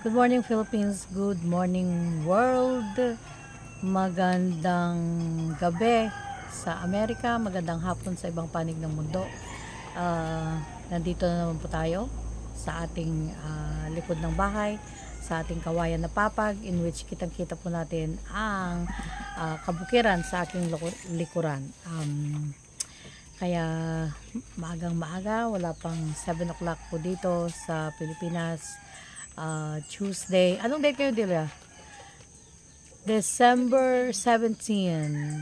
Good morning Philippines, good morning world, magandang gabi sa Amerika, magandang hapon sa ibang panig ng mundo. Nandito na naman po tayo sa ating likod ng bahay, sa ating kawayan na papag, in which kitang-kita po natin ang kabukiran sa aking likuran. Kaya maagang maaga, wala pang 7 o'clock po dito sa Pilipinas. Tuesday, anong date kayo Delia? December 17,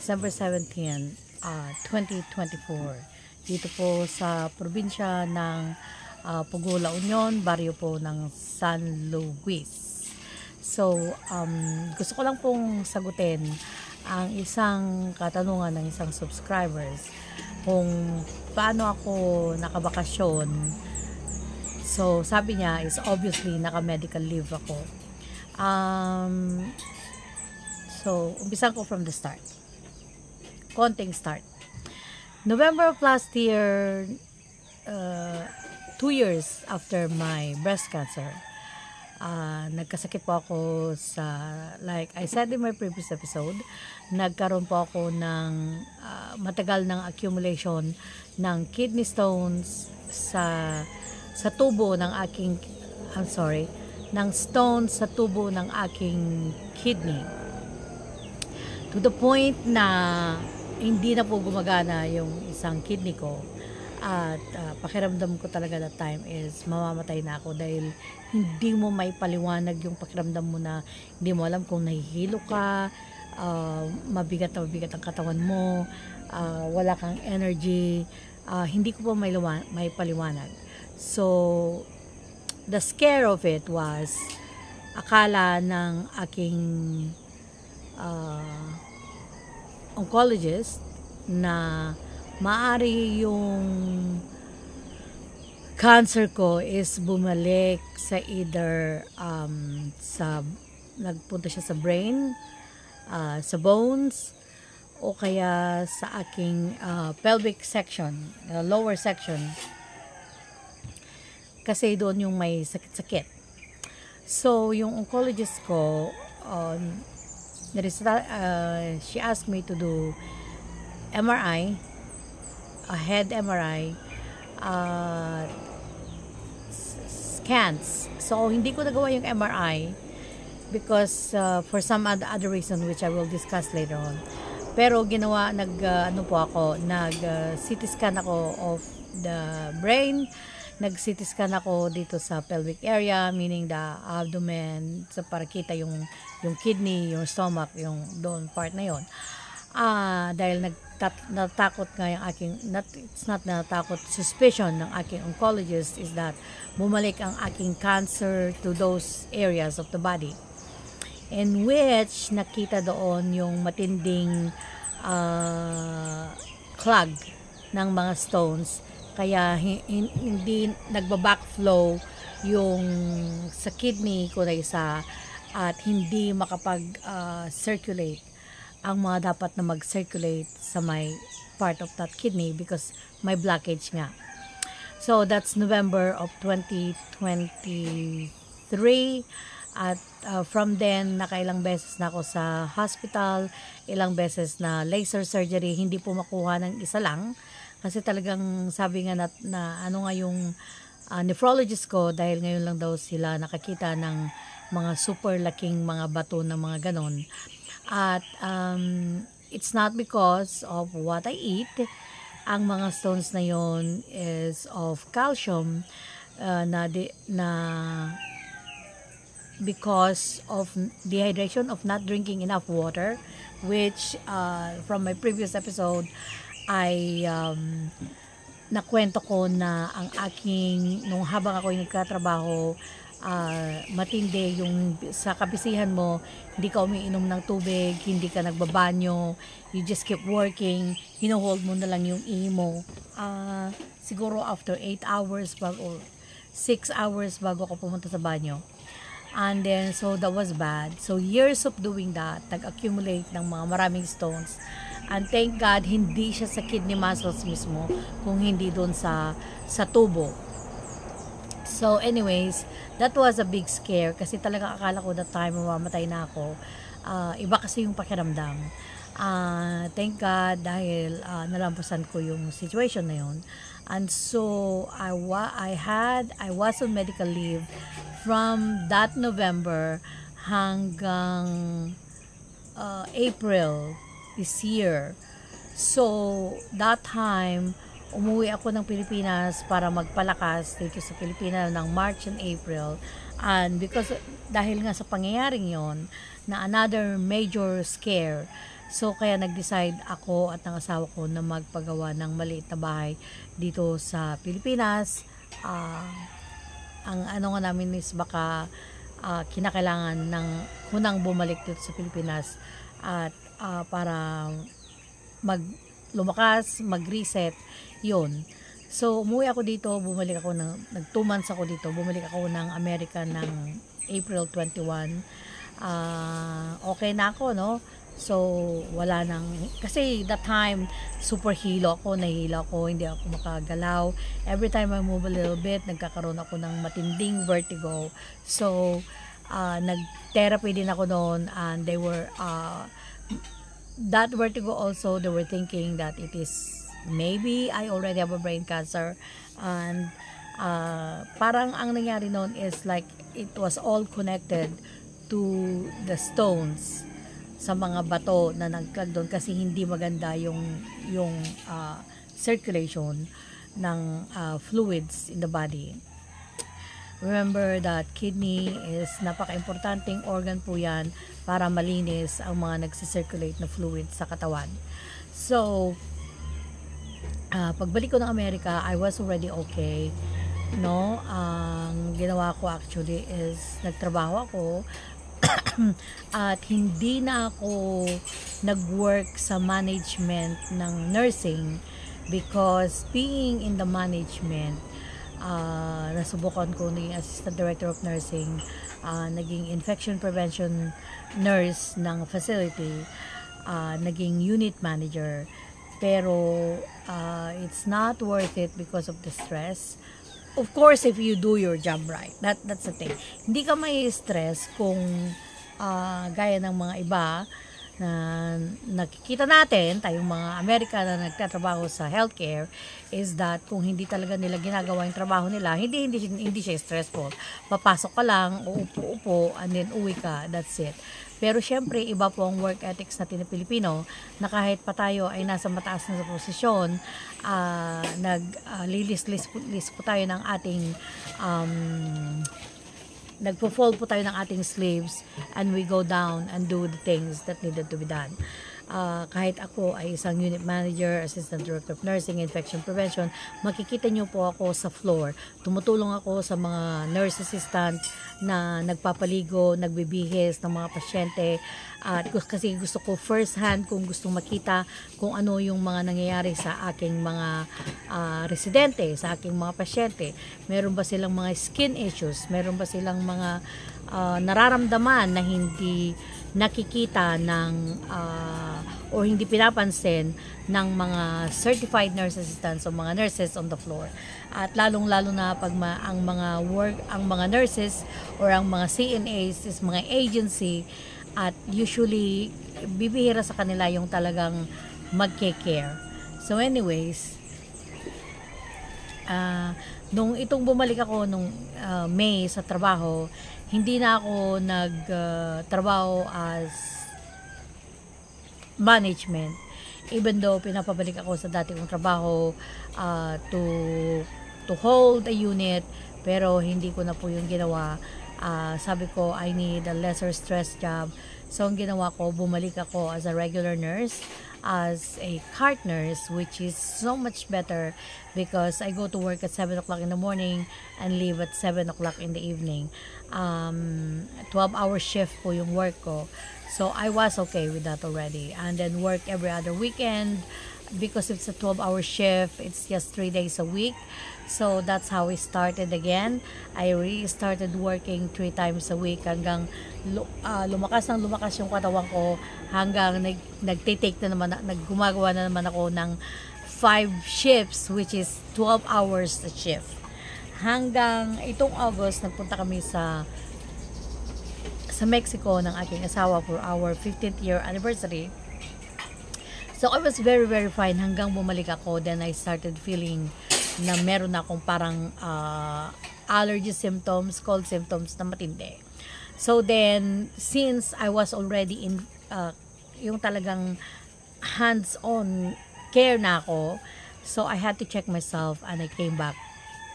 2024 dito po sa probinsya ng Pugo, La Union, baryo po ng San Luis. So gusto ko lang pong sagutin ang isang katanungan ng isang subscribers kung paano ako nakabakasyon. So sabi niya is obviously naka-medical leave ako. So umpisan ko from the start. Konting start. November of last year, 2 years after my breast cancer, nagkasakit po ako sa, like I said in my previous episode, nagkaroon po ako ng matagal ng accumulation ng kidney stones sa tubo ng aking, ng stones sa tubo ng aking kidney. To the point na hindi na po gumagana yung isang kidney ko. At pakiramdam ko talaga that time is mamamatay na ako dahil hindi mo may paliwanag yung pakiramdam mo na hindi mo alam kung nahihilo ka, mabigat na mabigat ang katawan mo, wala kang energy, hindi ko pa may paliwanag. So the scare of it was akala ng aking oncologist na maari yung cancer ko is bumalik sa either nagpunta siya sa brain, sa bones, o kaya sa aking pelvic section, lower section, kasi doon yung may sakit-sakit. So yung oncologist ko, she asked me to do MRI, a head MRI, scans. So hindi ko nagawa yung MRI because for some other reason which I will discuss later on. Pero ginawa, CT scan ako of the brain, nag-CT scan ako dito sa pelvic area, meaning the abdomen, sa para kita yung kidney, yung stomach, yung doon part na yon. Dahil natakot nga yung aking, suspicion ng aking oncologist is that bumalik ang aking cancer to those areas of the body, in which nakita doon yung matinding clog ng mga stones, kaya hindi nagba-backflow yung sa kidney ko na isa, at hindi makapag-circulate ang mga dapat na mag-circulate sa my part of that kidney because may blockage nga. So that's November of 2023, at from then nakailang beses na ako sa hospital, ilang beses na laser surgery, hindi po makuha ng isa lang kasi talagang sabi nga na ano nga yung nephrologist ko, dahil ngayon lang daw sila nakakita ng mga super laking mga bato na mga ganon. At it's not because of what I eat. Ang mga stones na yon is of calcium, na because of dehydration, of not drinking enough water, which from my previous episode ay nakwento ko na ang aking, nung habang ako nagkatrabaho, matindi yung sa kabisihan mo, hindi ka umiinom ng tubig, hindi ka nagbabanyo, you just keep working, hinuhold mo na lang yung ihi mo. Siguro after 8 hours or 6 hours bago ako pumunta sa banyo. And then, so that was bad. So years of doing that, nag-accumulate ng mga maraming stones. And thank God, hindi siya sa kidney muscles mismo, kung hindi doon sa tubo. So anyways, that was a big scare kasi talagang akala ko that time mamamatay na ako. Iba kasi yung pakiramdam. Thank God dahil nalampasan ko yung situation na yun. And so I was on medical leave from that November hanggang April this year. So that time umuwi ako ng Pilipinas para magpalakas dito sa Pilipinas ng March and April. And because dahil nga sa pangyayaring yon na another major scare, so kaya nag-decide ako at ng asawa ko na magpagawa ng maliit na bahay dito sa Pilipinas. Ang ano nga namin is baka kinakailangan ng hunang bumalik dito sa Pilipinas at para lumakas, mag-reset yon. So umuwi ako dito, bumalik ako nag 2 months ako dito, bumalik ako ng Amerika ng April 21. Okay na ako, no? So wala nang, kasi that time super nahihilo ako, hindi ako makagalaw. Every time I move a little bit, nagkakaroon ako ng matinding vertigo. So nag-therapy din ako noon, and they were that vertigo also, they were thinking that it is maybe I already have a brain cancer. And parang ang nangyari noon is like it was all connected to the stones sa mga bato na nagklag doon, kasi hindi maganda yung circulation ng fluids in the body. Remember that kidney is napaka-importanting organ po yan para malinis ang mga nagsisirculate na fluids sa katawan. So pagbalik ko ng Amerika, I was already okay, no? Ang ginawa ko actually is nagtrabaho ako at hindi na ako nag-work sa management ng nursing, because being in the management, nasubukan ko naging assistant director of nursing, naging infection prevention nurse ng facility, naging unit manager. Pero it's not worth it because of the stress. Of course, if you do your job right, that's the thing. Hindi ka may stress kung gaya ng mga iba na nakikita natin, tayong mga Amerika na nagtatrabaho sa healthcare, is that kung hindi talaga nila ginagawa yung trabaho nila, hindi siya stressful. Papasok ka lang, uupo, and then uwi ka, that's it. Pero syempre, iba po ang work ethics natin na Pilipino, na kahit pa tayo ay nasa mataas na posisyon, nag-list po tayo ng ating nagpo-fold po tayo ng ating sleeves, and we go down and do the things that needed to be done. Kahit ako ay isang unit manager, assistant director of nursing, infection prevention, makikita nyo po ako sa floor. Tumutulong ako sa mga nurse assistant na nagpapaligo, nagbibihis ng mga pasyente. At kasi gusto ko first hand, kung gustong makita kung ano yung mga nangyayari sa aking mga residente, sa aking mga pasyente. Meron ba silang mga skin issues? Meron ba silang mga nararamdaman na hindi nakikita ng o hindi pinapansin ng mga certified nurse assistants o mga nurses on the floor. At lalong-lalo na pag ang mga nurses or ang mga CNAs is mga agency, at usually bibihira sa kanila yung talagang mag-care. So anyways, nung itong bumalik ako nung May sa trabaho, hindi na ako nagtrabaho as management, even though pinapabalik ako sa dati kong trabaho to hold a unit, pero hindi ko na po yung ginawa. Sabi ko, I need a lesser stress job. So ang ginawa ko, bumalik ako as a regular nurse, as a cart nurse, which is so much better because I go to work at 7 o'clock in the morning and leave at 7 o'clock in the evening. 12-hour shift po yung work ko. So I was okay with that already. And then work every other weekend. Because it's a 12-hour shift, it's just 3 days a week. So that's how we started again. I really started working 3 times a week hanggang lumakas yung katawan ko, hanggang nagtitake na naman, naggumagawa na naman ako ng 5 shifts, which is 12 hours a shift. hanggang itong August, nagpunta kami sa Mexico ng aking asawa for our 15th year anniversary. So I was very very fine hanggang bumalik ako. Then I started feeling na meron akong parang allergy symptoms, cold symptoms na matindi. So then, since I was already in yung talagang hands-on care na ako, so I had to check myself and I came back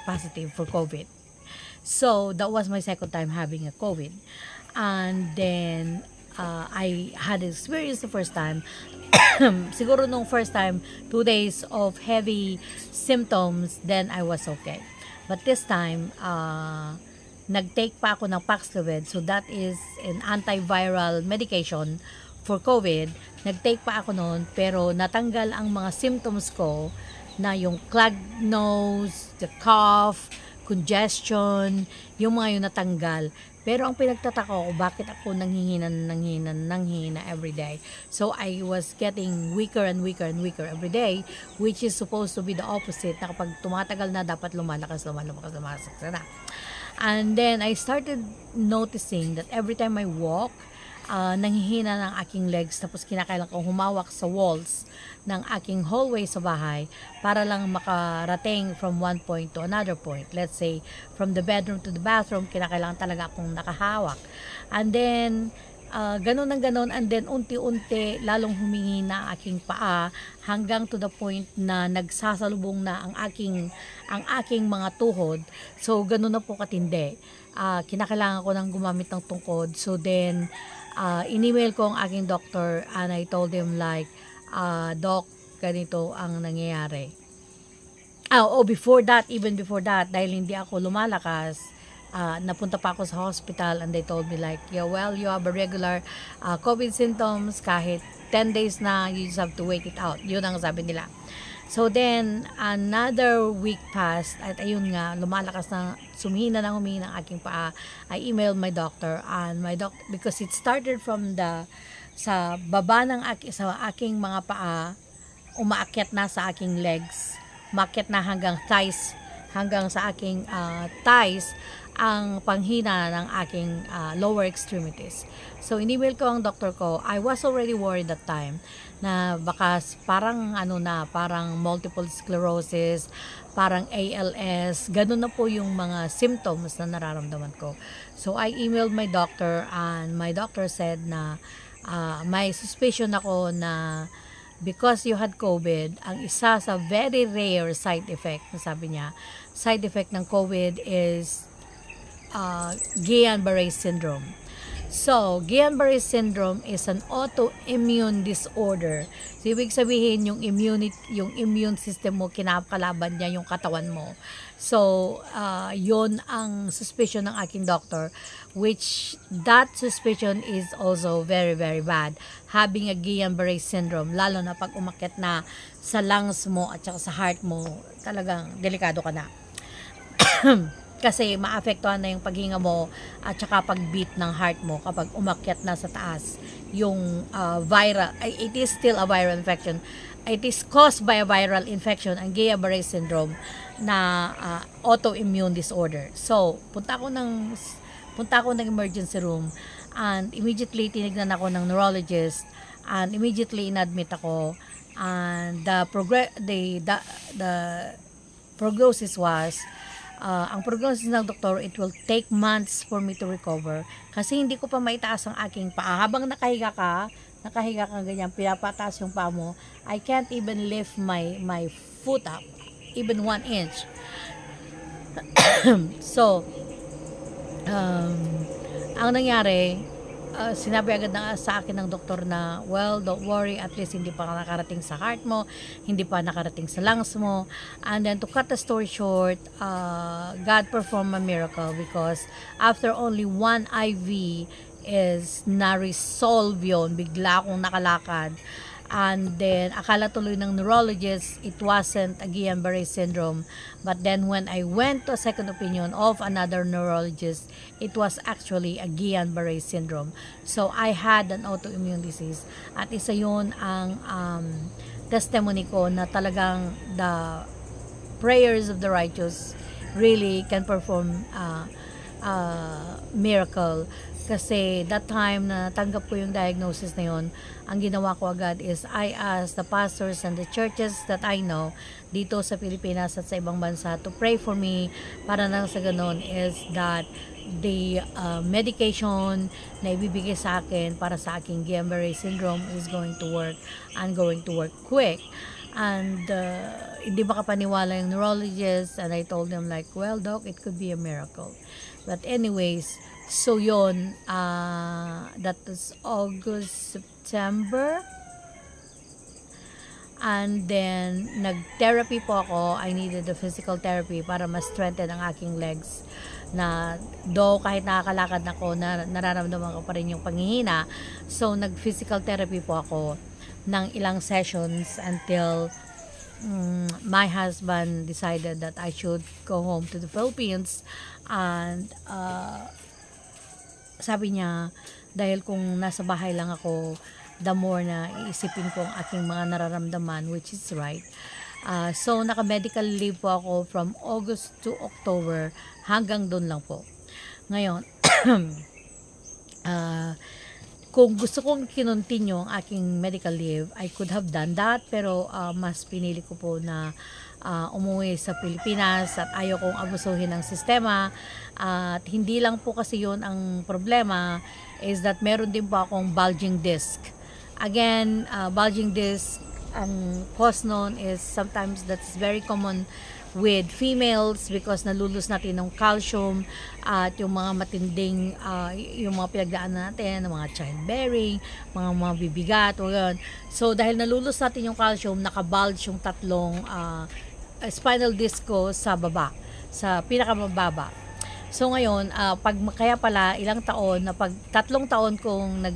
positive for COVID. So that was my second time having a COVID. And then I had experienced the first time siguro nung first time 2 days of heavy symptoms, then I was okay. But this time nag-take pa ako ng Paxlovid, so that is an antiviral medication for COVID. Nag-take pa ako noon, pero natanggal ang mga symptoms ko na yung clogged nose, the cough, congestion, yung mga yun natanggal. Pero ang pinagtataka ko, bakit ako nanghihina every day. So I was getting weaker and weaker and weaker every day, which is supposed to be the opposite, na kapag tumatagal na, dapat lumalakas na. And then I started noticing that every time I walk, nanghihina ng aking legs, tapos kinakailangan kong humawak sa walls ng aking hallway sa bahay para lang makarating from one point to another point. Let's say, from the bedroom to the bathroom, kinakailangan talaga akong nakahawak. And then, ganun, and then unti-unti lalong humihina ang aking paa hanggang to the point na nagsasalubong na ang aking mga tuhod. So, ganun na po katindi. Kinakailangan ko nang gumamit ng tungkod. So then, in-email ko ang aking doctor and I told him like, Doc, ganito ang nangyayari. Even before that, dahil hindi ako lumalakas, napunta pa ako sa hospital and they told me like, yeah, well, you have a regular COVID symptoms, kahit 10 days na, you just have to wait it out. Yun ang sabi nila. So then, another week passed at ayun nga, lumalakas na, humihina ang aking paa. I emailed my doctor and because it started from sa baba ng sa aking mga paa, umaakyat na sa aking legs, umakyat na hanggang thighs, hanggang sa aking thighs, ang panghina ng aking lower extremities. So, in-email ko ang doctor ko. I was already worried that time na baka parang parang multiple sclerosis, parang ALS, ganun na po yung mga symptoms na nararamdaman ko. So, I emailed my doctor and my doctor said na may suspicion ako na because you had COVID, ang isa sa very rare side effect, sabi niya, side effect ng COVID is Guillain-Barré syndrome. So, Guillain-Barré syndrome is an autoimmune disorder. So, ibig sabihin, yung immune system mo, kinakalaban niya yung katawan mo. So, yon ang suspicion ng aking doctor, which that suspicion is also very, very bad. Having a Guillain-Barré syndrome, lalo na pag umakyat na sa lungs mo at saka sa heart mo, talagang delikado ka na. Kasi maapektuhan na yung paghinga mo at saka pagbeat ng heart mo kapag umakyat na sa taas yung viral. It is still a viral infection. It is caused by a viral infection, ang Guillain-Barré syndrome na autoimmune disorder. So, punta ako ng emergency room and immediately tinignan ako ng neurologist and immediately inadmit ako, and the prognosis was ang prognosis ng doktor, it will take months for me to recover kasi hindi ko pa maitaas ang aking paa. Habang nakahiga ka ganyan, pinapataas yung paa mo, I can't even lift my foot up even 1 inch. So ang nangyari, sinabi agad sa akin ng doktor na, well, don't worry, at least hindi pa nakarating sa heart mo, hindi pa nakarating sa lungs mo. And then to cut the story short, God performed a miracle because after only 1 IV is na-resolve yun, bigla akong nakalakad. And then, akala tuloy ng neurologist, it wasn't a Guillain-Barré syndrome. But then, when I went to a second opinion of another neurologist, it was actually a Guillain-Barré syndrome. So, I had an autoimmune disease. At isa yun ang testimony ko na talagang the prayers of the righteous really can perform miracle. Kasi that time na tanggap ko yung diagnosis na yun, ang ginawa ko agad is I asked the pastors and the churches that I know dito sa Pilipinas at sa ibang bansa to pray for me, para nang sa ganun is that the medication na ibibigay sa akin para sa aking Guillain-Barré syndrome is going to work and going to work quick. And hindi makapaniwala yung neurologist, and I told them like, well doc, it could be a miracle. But anyways, so yun, that was August, September. And then, nag-therapy po ako. I needed the physical therapy para ma-strengthen ang aking legs. Na, though kahit nakakalakad na ako, nararamdaman ko pa rin yung panghihina. So, nag-physical therapy po ako ng ilang sessions until my husband decided that I should go home to the Philippines. And, sabi niya, dahil kung nasa bahay lang ako, the more na iisipin ko ang aking mga nararamdaman, which is right. So, naka-medical leave po ako from August to October, hanggang doon lang po. Ngayon, kung gusto kong kinontinue ang aking medical leave, I could have done that, pero mas pinili ko po na umuwi sa Pilipinas at ayaw kong abusuhin ng sistema. At hindi lang po kasi yun ang problema, is that meron din po akong bulging disc. Again, bulging disc, ang cause nun is sometimes that's very common with females because nalulus natin ng calcium at yung mga matinding yung mga pinagdaan natin, mga childbearing, mga bibigat, o yun. So dahil nalulus natin yung calcium, nakabulge yung tatlong spinal disc ko sa baba, sa pinakamababa. So ngayon, kaya pala ilang taon, na pag 3 taon kong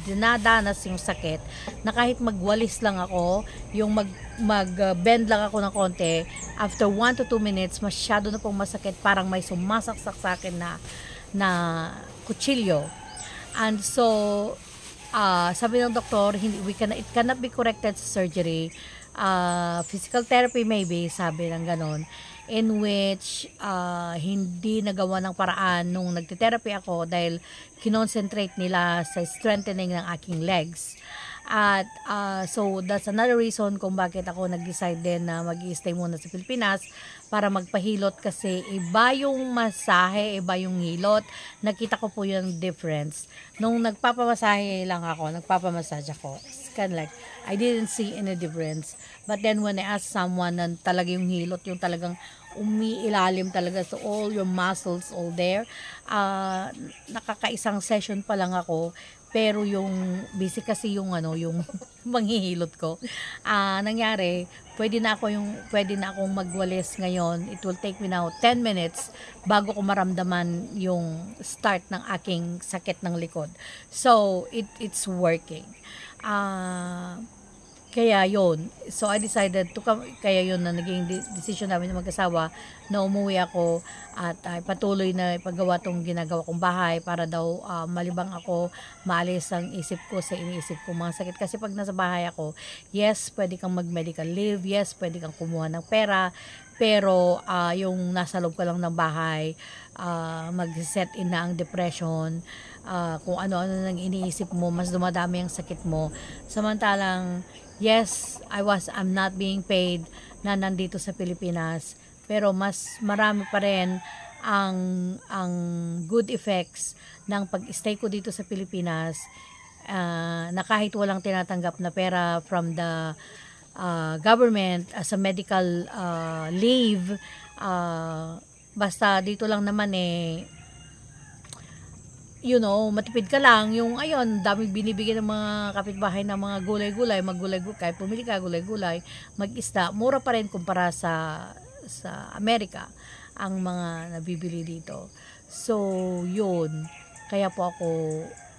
dinadanas yung sakit, na kahit magwalis lang ako, yung mag-bend lang ako ng konti, after 1 to 2 minutes, masyado na pong masakit, parang may sumasaksak sa akin na kutsilyo. And so, sabi ng doktor, it cannot be corrected sa surgery. Physical therapy maybe, sabi ng ganon, in which hindi nagawa ng paraan nung nagte-therapy ako dahil kinoncentrate nila sa strengthening ng aking legs. At so that's another reason kung bakit ako nag-decide din na mag-i-stay muna sa Pilipinas para magpahilot, kasi iba yung masahe, iba yung hilot. Nakita ko po yung difference. Nung nagpapamasahe lang ako, nagpapamassage ako, it's kind of like, I didn't see any difference. But then when I asked someone na talaga yung hilot, yung talagang umiilalim talaga, so all your muscles all there, nakakaisang session pa lang ako, pero yung busy kasi yung yung manghihilot ko. Nangyari, pwede na akong magwalis ngayon. It will take me now 10 minutes bago ko maramdaman yung start ng aking sakit ng likod. So, it's working. Kaya yun. So, I decided to come. Kaya yun na naging decision namin ng mag-asawa na umuwi ako at patuloy na ipagawa tong ginagawa kong bahay para daw malibang ako, maalis ang isip ko sa iniisip ko mga sakit. Kasi pag nasa bahay ako, yes, pwede kang mag-medical leave, yes, pwede kang kumuha ng pera, pero yung nasa loob ka lang ng bahay, mag-set in na ang depression, kung ano-ano nang iniisip mo, mas dumadami ang sakit mo. Samantalang, yes, I'm not being paid na nandito sa Pilipinas, pero mas marami pa rin ang good effects ng pag-stay ko dito sa Pilipinas, na kahit walang tinatanggap na pera from the government as a medical leave, basta dito lang naman matipid ka lang. Yung daming binibigyan ng mga kapitbahay ng mga gulay-gulay, kahit pumili ka gulay-gulay, mag-isda, mura pa rin kumpara sa Amerika ang mga nabibili dito. So, yun. Kaya po ako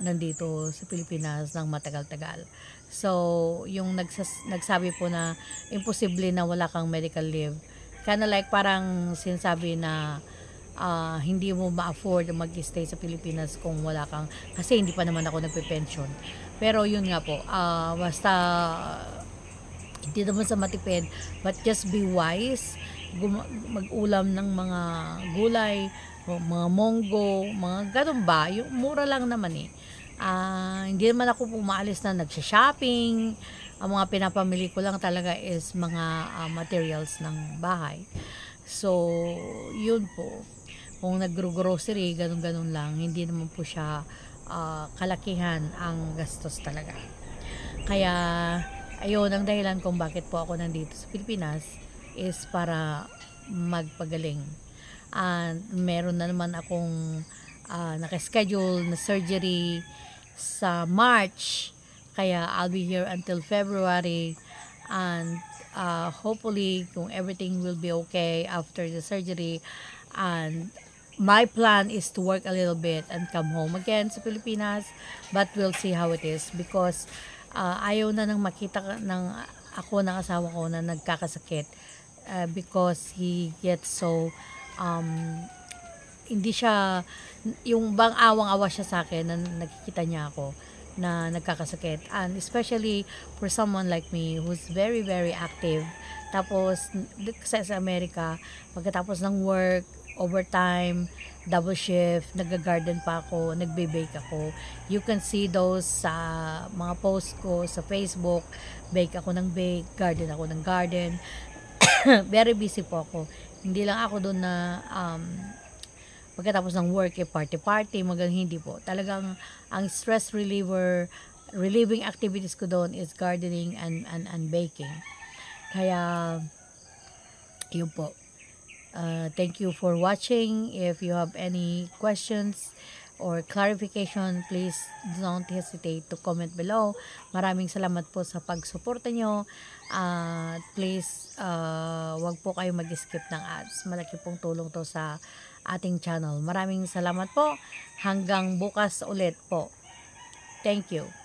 nandito sa Pilipinas ng matagal-tagal. So, yung nagsabi po na imposible na wala kang medical leave. Kinda like parang sinasabi na hindi mo ma-afford mag-stay sa Pilipinas kung wala kang, kasi hindi pa naman ako nagpe-pension. Pero yun nga po, basta hindi naman sa matipid, but just be wise mag-ulam ng mga gulay, mga monggo, mga ganun ba, yung mura lang naman eh. Hindi naman ako pumaalis na nagsha-shopping. Ang mga pinapamili ko lang talaga is mga materials ng bahay. So, yun po. Kung nag-grocery, ganun-ganun lang, hindi naman po siya kalakihan ang gastos talaga. Kaya, ayun, ang dahilan kung bakit po ako nandito sa Pilipinas is para magpagaling. Meron na naman akong nakaschedule na surgery sa March, kaya I'll be here until February, and hopefully kung everything will be okay after the surgery, and my plan is to work a little bit and come home again sa Pilipinas, but we'll see how it is because ayaw na nang makita ng ako ng asawa ko na nagkakasakit because he gets so hindi siya, yung bang awang-awa siya sa akin na nakikita niya ako na nagkakasakit, and especially for someone like me who's very very active. Tapos sa Amerika, pagkatapos ng work, overtime, double shift, nag-garden pa ako, nagbe-bake ako. You can see those sa mga post ko sa Facebook. Bake ako ng bake, garden ako ng garden. Very busy po ako. Hindi lang ako doon na pagkatapos ng work, party-party, hindi po. Talagang ang stress relieving activities ko doon is gardening and baking. Kaya, yun po. Thank you for watching. If you have any questions or clarification, please don't hesitate to comment below. Maraming salamat po sa pagsuporta nyo. Please, wag po kayo mag-skip ng ads. Malaki pong tulong to sa ating channel. Maraming salamat po. Hanggang bukas ulit po. Thank you.